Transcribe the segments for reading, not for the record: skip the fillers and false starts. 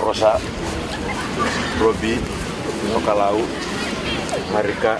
Rosa, Robi, Nokalau, Marika.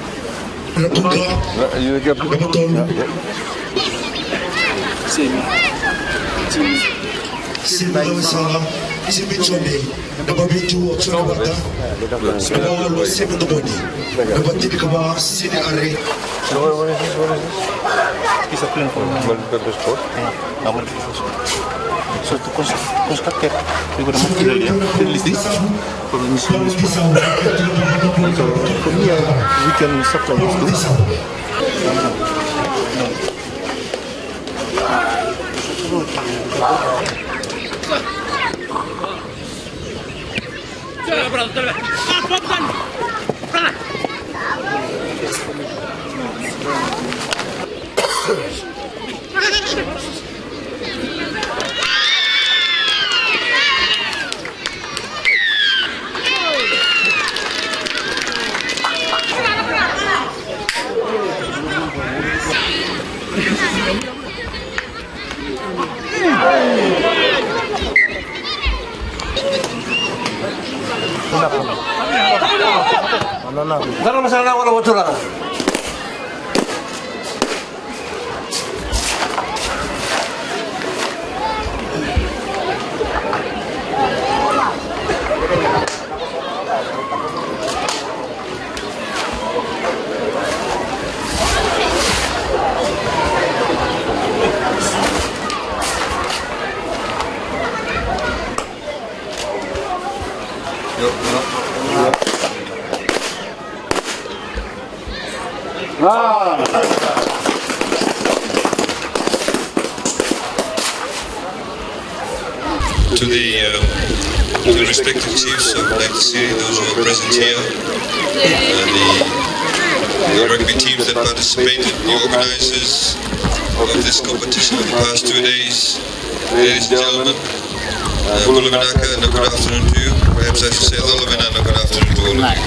Dalam masalah wala watura. To the respective chiefs, I would like to see those who are present here, the rugby teams that participated, the organizers of this competition in the past 2 days. Ladies and gentlemen, Bulavinaka, good afternoon to you. Perhaps I should say Lolavina, good afternoon to all of you.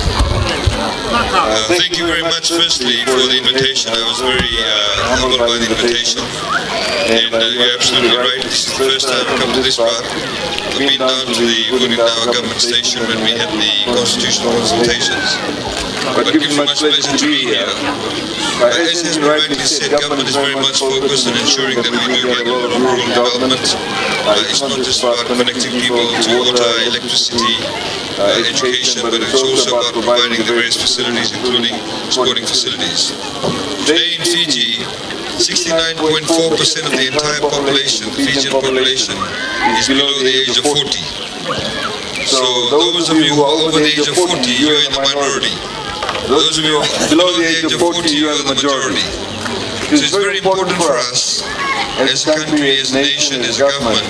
Thank you very much, firstly, for the invitation. I was very humbled by the invitation. And you're absolutely right, this is the first time I've come to this part. I've been down to the Unindawa government station when we had the constitutional consultations. But it gives me much pleasure to be here. As has been rightly said, government is very much focused on ensuring that we do get a lot of rural development. It's not just about connecting people to water, electricity, education, but it's also about providing the various facilities, including sporting facilities. Today in Fiji, 69.4% of the entire population, Fijian population, is below the age of 40. So those of you who are over the age of 40, you are in the minority. Those of you below the age of 40, you are the majority. So it's very important for us, as a country, as a nation, as a government,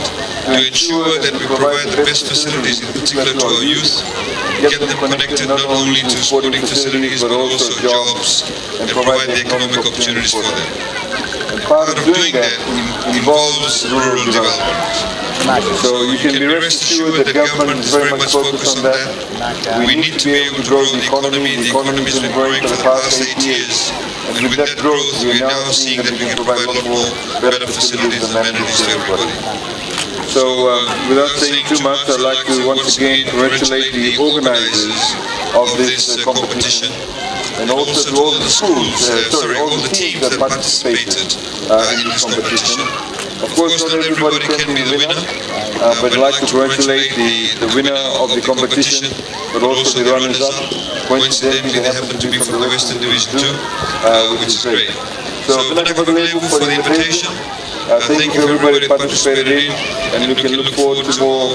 to ensure that we provide the best facilities, in particular to our youth, get them connected not only to sporting facilities, but also jobs, and provide the economic opportunities for them. Part of doing that involves rural development. So you can be rest assured that government is very much focused on that. We need to be able to grow the economy. The economy has been growing for the past 8 years. And with that growth, we are now seeing that we can provide a lot more better facilities and amenities to everybody. So without saying too much, I'd like to once again congratulate the organizers of this competition. And also to all the schools, all the teams that participated in this competition. Of course, not everybody can be the winner, but I'd like to congratulate the winner of the competition, but also the runners-up. Coincidentally, they happen to be from the Western Division 2, which is great. So, thank you for the invitation. Thank you everybody that participated in, and we can look forward to more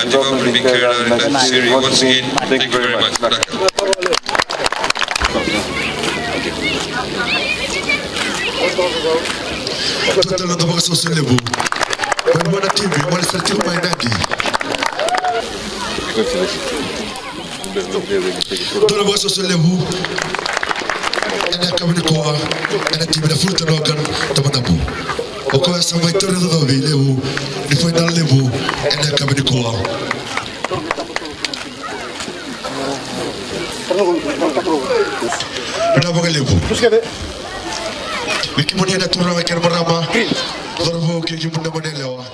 development being carried out in that series. Once again, thank you very much. Kutana na mga soselebu. Pwede mo na TV, mo na sa tiyo may nagi. Doon mga soselebu. Ena kami ni koa, ena TV na full tanogan, tamanabu. O koa sa may tori na dobi lebu, ni foi na lebu, ena kami ni koa. Ena mga lebu. wiki mwenye na tura wiki marama. Dorvo kiki mwenye mwenye lewa.